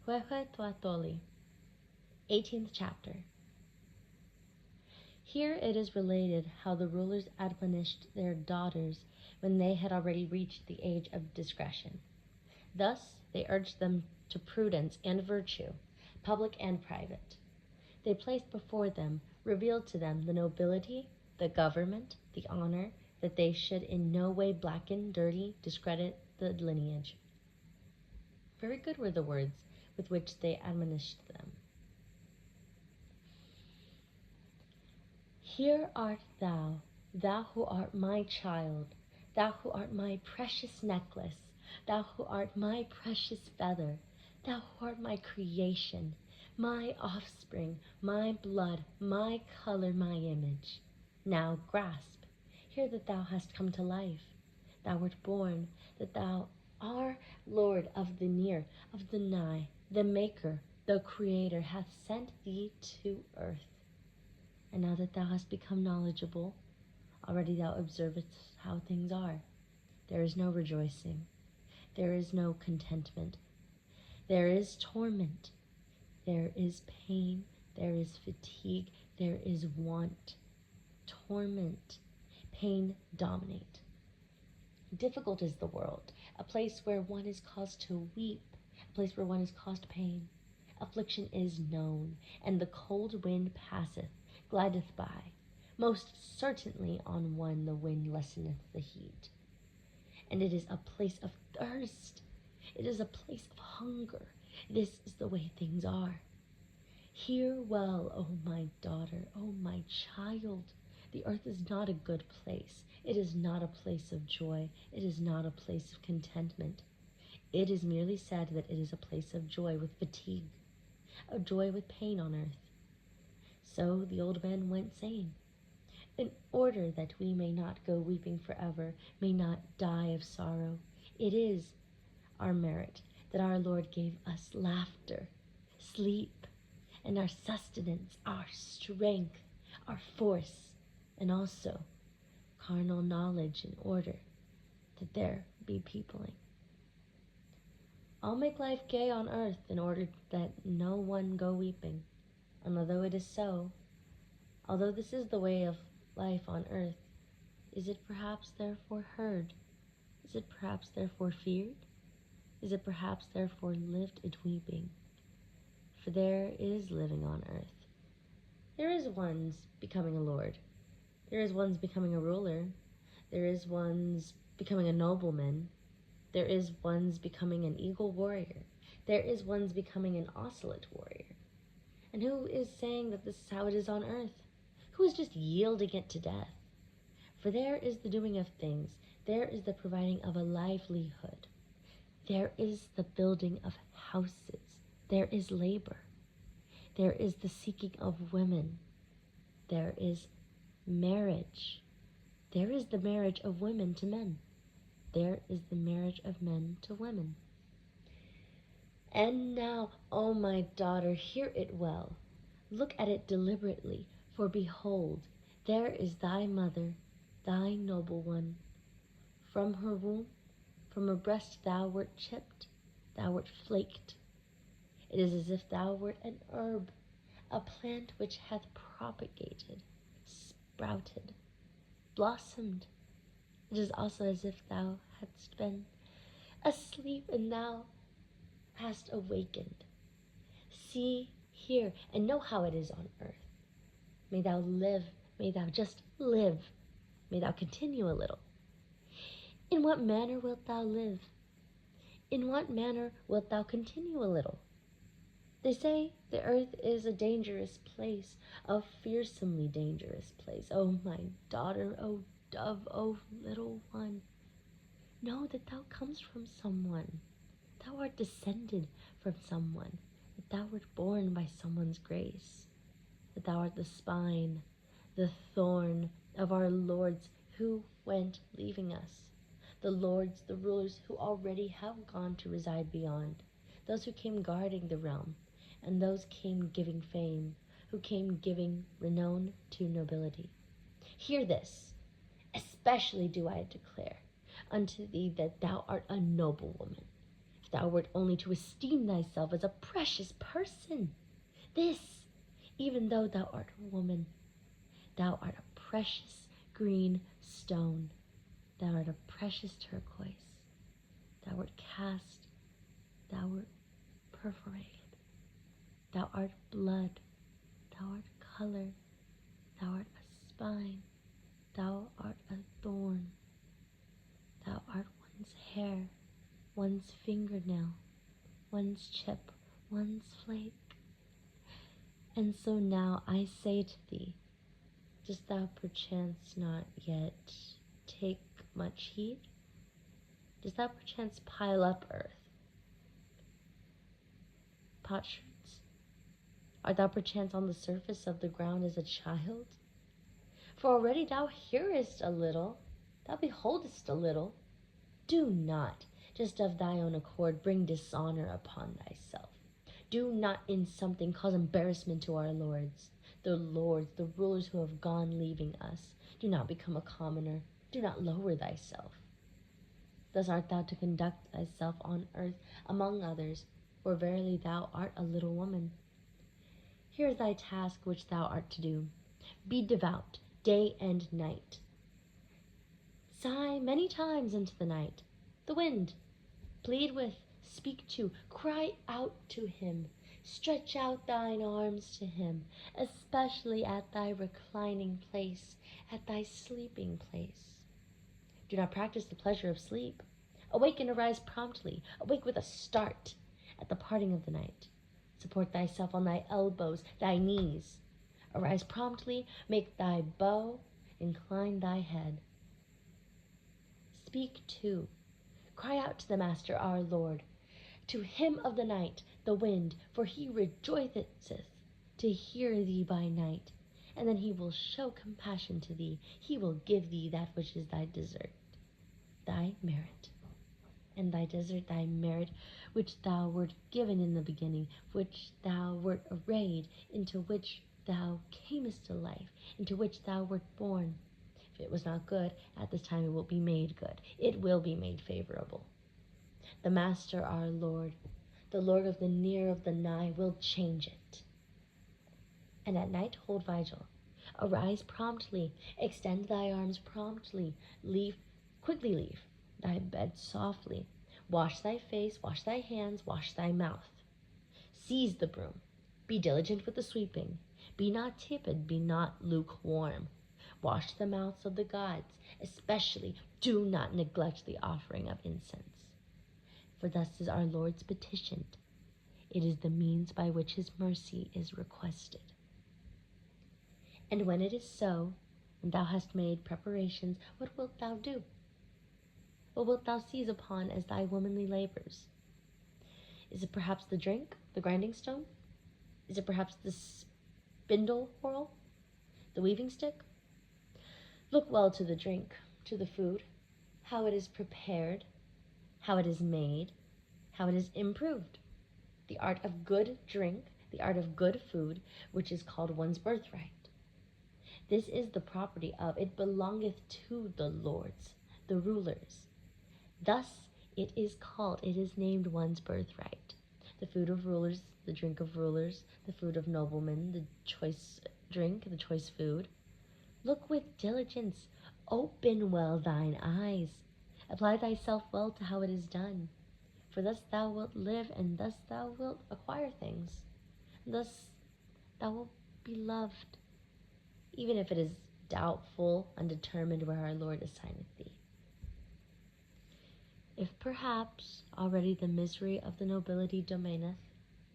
Huehuetlahtolli, 18th chapter. Here it is related how the rulers admonished their daughters when they had already reached the age of discretion. Thus they urged them to prudence and virtue, public and private. They placed before them, revealed to them the nobility, the government, the honor, that they should in no way blacken, dirty, discredit the lineage. Very good were the words with which they admonished them. Here art thou, thou who art my child, thou who art my precious necklace, thou who art my precious feather, thou who art my creation, my offspring, my blood, my color, my image. Now grasp, hear that thou hast come to life, thou wert born, that thou art Lord of the near, of the nigh, the Maker, the Creator hath sent thee to earth. And now that thou hast become knowledgeable, already thou observest how things are. There is no rejoicing. There is no contentment. There is torment. There is pain. There is fatigue. There is want. Torment. Pain dominate. Difficult is the world, a place where one is caused to weep, a place where one is caused pain. Affliction is known, and the cold wind passeth, glideth by. Most certainly on one the wind lesseneth the heat. And it is a place of thirst. It is a place of hunger. This is the way things are. Hear well, O my daughter, O my child. The earth is not a good place. It is not a place of joy. It is not a place of contentment. It is merely said that it is a place of joy with fatigue, a joy with pain on earth. So the old man went saying, in order that we may not go weeping forever, may not die of sorrow, it is our merit that our Lord gave us laughter, sleep, and our sustenance, our strength, our force, and also carnal knowledge in order that there be peopling. I'll make life gay on earth in order that no one go weeping. And although it is so, although this is the way of life on earth, is it perhaps therefore heard? Is it perhaps therefore feared? Is it perhaps therefore lived in weeping? For there is living on earth. There is one's becoming a lord. There is one's becoming a ruler. There is one's becoming a nobleman. There is one's becoming an eagle warrior. There is one's becoming an ocelot warrior. And who is saying that this is how it is on earth? Who is just yielding it to death? For there is the doing of things. There is the providing of a livelihood. There is the building of houses. There is labor. There is the seeking of women. There is marriage. There is the marriage of women to men. There is the marriage of men to women. And now, O my daughter, hear it well. Look at it deliberately, for behold, there is thy mother, thy noble one. From her womb, from her breast thou wert chipped, thou wert flaked. It is as if thou wert an herb, a plant which hath propagated, sprouted, blossomed. It is also as if thou hadst been asleep and thou hast awakened. See, hear, and know how it is on earth. May thou live, may thou just live, may thou continue a little. In what manner wilt thou live? In what manner wilt thou continue a little? They say the earth is a dangerous place, a fearsomely dangerous place. O my daughter, O dove, O little one, know that thou comest from someone. Thou art descended from someone, that thou wert born by someone's grace, that thou art the spine, the thorn of our lords who went leaving us, the lords, the rulers who already have gone to reside beyond, those who came guarding the realm, and those came giving fame, who came giving renown to nobility. Hear this, especially do I declare unto thee that thou art a noble woman. thou wert only to esteem thyself as a precious person. This, even though thou art a woman, thou art a precious green stone, thou art a precious turquoise, thou art cast, thou art perforated, thou art blood, thou art color, thou art a spine, thou art a thorn, thou art one's hair, one's fingernail, one's chip, one's flake. And so now I say to thee, dost thou perchance not yet take much heed? Dost thou perchance pile up earth, potsherds? Art thou perchance on the surface of the ground as a child? For already thou hearest a little, thou beholdest a little. Do not, just of thy own accord, bring dishonor upon thyself. Do not in something cause embarrassment to our lords, the rulers who have gone leaving us. Do not become a commoner. Do not lower thyself. Thus art thou to conduct thyself on earth among others, for verily thou art a little woman. Here is thy task which thou art to do. Be devout day and night. Sigh many times into the night. The wind, plead with, speak to, cry out to him. Stretch out thine arms to him, especially at thy reclining place, at thy sleeping place. Do not practice the pleasure of sleep. Awake and arise promptly. Awake with a start at the parting of the night. Support thyself on thy elbows, thy knees. Arise promptly, make thy bow, incline thy head. Speak too. Cry out to the Master our Lord, to him of the night, the wind, for he rejoiceth to hear thee by night. And then he will show compassion to thee. He will give thee that which is thy desert, thy merit. And thy desert, thy merit, which thou wert given in the beginning, which thou wert arrayed, into which thou camest to life, into which thou wert born. If it was not good, at this time it will be made good. It will be made favorable. The Master, our Lord, the Lord of the near, of the nigh, will change it. And at night hold vigil. Arise promptly, extend thy arms promptly, quickly leave thy bed softly. Wash thy face, wash thy hands, wash thy mouth. Seize the broom. Be diligent with the sweeping. Be not tepid, be not lukewarm. Wash the mouths of the gods, especially do not neglect the offering of incense. For thus is our Lord's petitioned. It is the means by which his mercy is requested. And when it is so, and thou hast made preparations, what wilt thou do? What wilt thou seize upon as thy womanly labors? Is it perhaps the drink, the grinding stone? Is it perhaps the spindle whorl, the weaving stick? Look well to the drink, to the food, how it is prepared, how it is made, how it is improved. The art of good drink, the art of good food, which is called one's birthright. This is the property of, it belongeth to the lords, the rulers. Thus it is called, it is named one's birthright. The food of rulers, the drink of rulers, the food of noblemen, the choice drink, the choice food. Look with diligence, open well thine eyes, apply thyself well to how it is done. For thus thou wilt live, and thus thou wilt acquire things. And thus thou wilt be loved, even if it is doubtful, undetermined where our Lord assigneth thee. If perhaps already the misery of the nobility domaineth,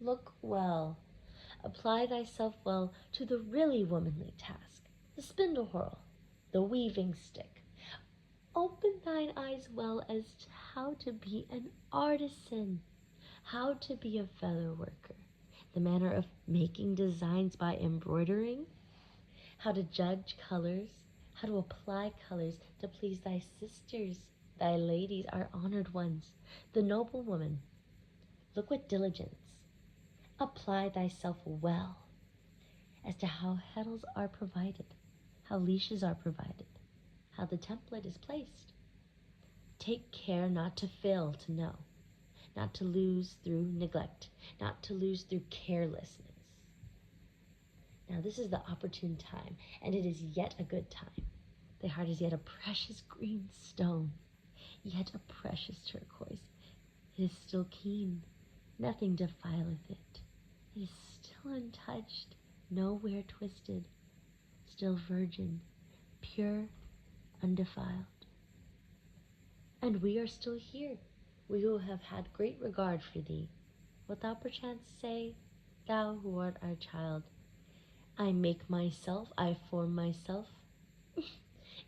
look well, apply thyself well to the really womanly task, the spindle whorl, the weaving stick. Open thine eyes well as to how to be an artisan, how to be a feather worker, the manner of making designs by embroidering, how to judge colors, how to apply colors to please thy sisters, thy ladies, our honored ones, the noble woman. Look with diligence. Apply thyself well as to how heddles are provided, how leashes are provided, how the template is placed. Take care not to fail to know. not to lose through neglect, not to lose through carelessness. Now this is the opportune time, and it is yet a good time. The heart is yet a precious green stone, yet a precious turquoise. It is still keen, nothing defileth it. It is still untouched, nowhere twisted, still virgin, pure, undefiled. And we are still here, we who have had great regard for thee. Wilt thou perchance say, thou who art our child, I make myself, I form myself?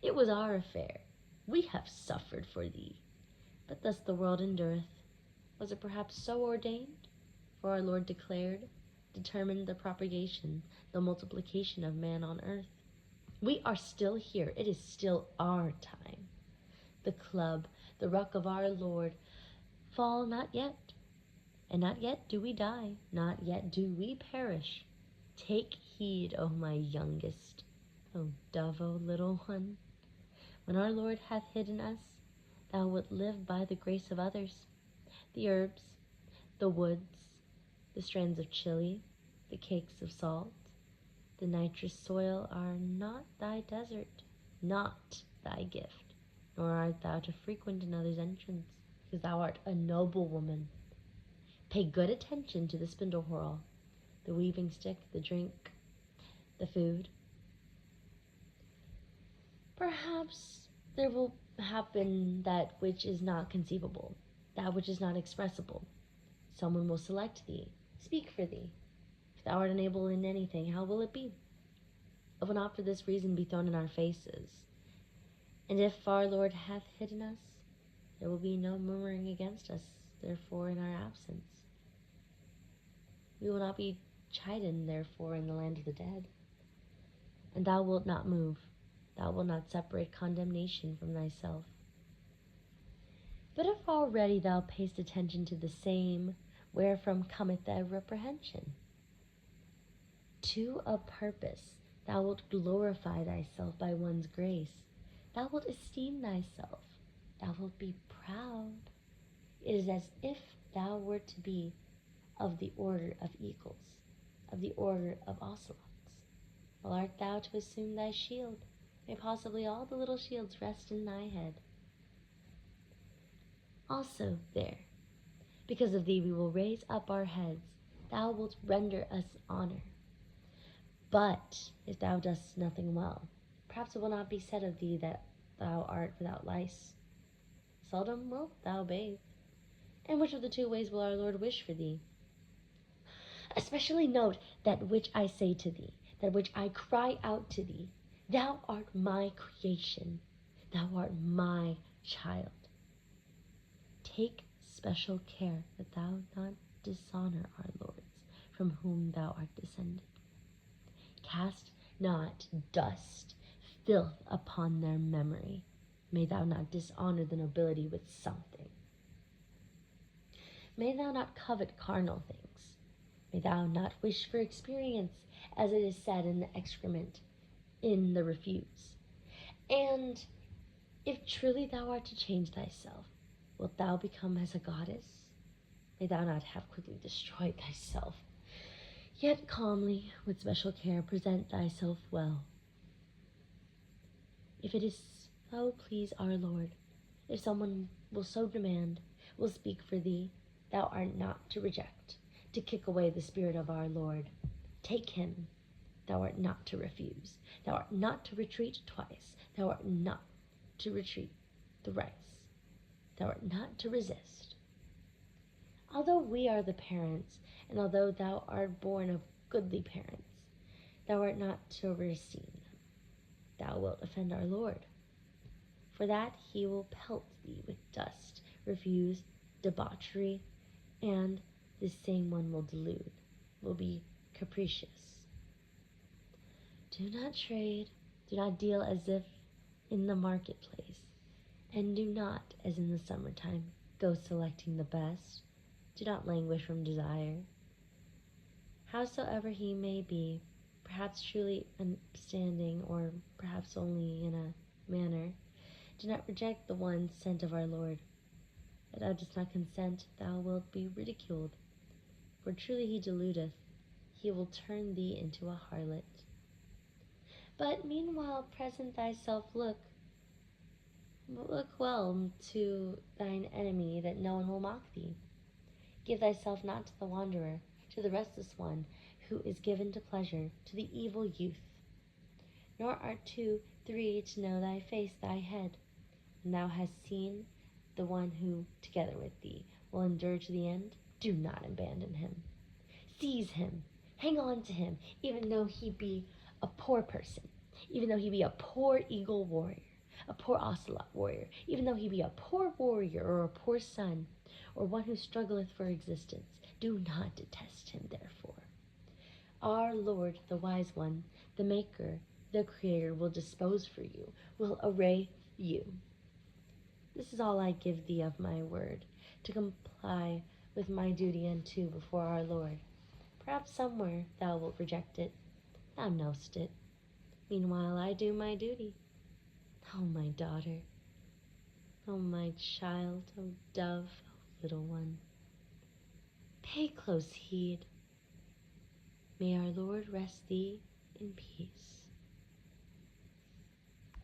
It was our affair. We have suffered for thee. But thus the world endureth. Was it perhaps so ordained? For our Lord determined the propagation, the multiplication of man on earth. We are still here. It is still our time. The club, the rock of our Lord, fall not yet. And not yet do we die, not yet do we perish. Take heed, O my youngest, O dove, O little one. When our Lord hath hidden us, thou wilt live by the grace of others. The herbs, the woods, the strands of chili, the cakes of salt, the nitrous soil are not thy desert, not thy gift, nor art thou to frequent another's entrance, because thou art a noble woman. Pay good attention to the spindle whorl, the weaving stick, the drink, the food. Perhaps there will happen that which is not conceivable, that which is not expressible. Someone will select thee, speak for thee. If thou art unable in anything, how will it be? It will not for this reason be thrown in our faces. And if our Lord hath hidden us, there will be no murmuring against us, therefore, in our absence. We will not be chidden, therefore, in the land of the dead. And thou wilt not move, thou wilt not separate condemnation from thyself. But if already thou payest attention to the same, wherefrom cometh thy reprehension? To a purpose thou wilt glorify thyself by one's grace. Thou wilt esteem thyself. Thou wilt be proud. It is as if thou wert to be of the order of eagles, of the order of ocelots. Well, art thou to assume thy shield? May possibly all the little shields rest in thy head. Also there, because of thee we will raise up our heads. Thou wilt render us honor. But if thou dost nothing well, perhaps it will not be said of thee that thou art without lice. Seldom wilt thou bathe. And which of the two ways will our Lord wish for thee? Especially note that which I say to thee, that which I cry out to thee. Thou art my creation. Thou art my child. Take special care that thou not dishonor our lords, from whom thou art descended. Cast not dust, filth upon their memory. May thou not dishonor the nobility with something. May thou not covet carnal things. May thou not wish for experience, as it is said in the excrement, in the refuse. And if truly thou art to change thyself, wilt thou become as a goddess? May thou not have quickly destroyed thyself, yet calmly, with special care, present thyself well. If it is so please our Lord, if someone will so demand, will speak for thee, thou art not to reject, to kick away the Spirit of our Lord. Take him. Thou art not to refuse. Thou art not to retreat twice. Thou art not to retreat thrice. Thou art not to resist. Although we are the parents, and although thou art born of goodly parents, thou art not to oversee them. Thou wilt offend our Lord. For that he will pelt thee with dust, refuse, debauchery, and this same one will delude, will be capricious. Do not trade, do not deal as if in the marketplace, and do not, as in the summertime, go selecting the best. Do not languish from desire. Howsoever he may be, perhaps truly understanding, or perhaps only in a manner, do not reject the one sent of our Lord. If thou dost not consent, thou wilt be ridiculed. For truly he deludeth, he will turn thee into a harlot. But meanwhile present thyself look well to thine enemy, that no one will mock thee. Give thyself not to the wanderer, to the restless one, who is given to pleasure, to the evil youth. Nor art 2, 3 to know thy face, thy head. When thou hast seen the one who, together with thee, will endure to the end, do not abandon him. Seize him, hang on to him, even though he be a poor person, even though he be a poor eagle warrior, a poor ocelot warrior, even though he be a poor warrior or a poor son, or one who struggleth for existence. Do not detest him, therefore. Our Lord, the wise one, the maker, the creator, will dispose for you, will array you. This is all I give thee of my word, to comply with my duty unto before our Lord. Perhaps somewhere thou wilt reject it. Thou know'st it. Meanwhile I do my duty. O my daughter, O my child, O dove, O little one, pay close heed. May our Lord rest thee in peace.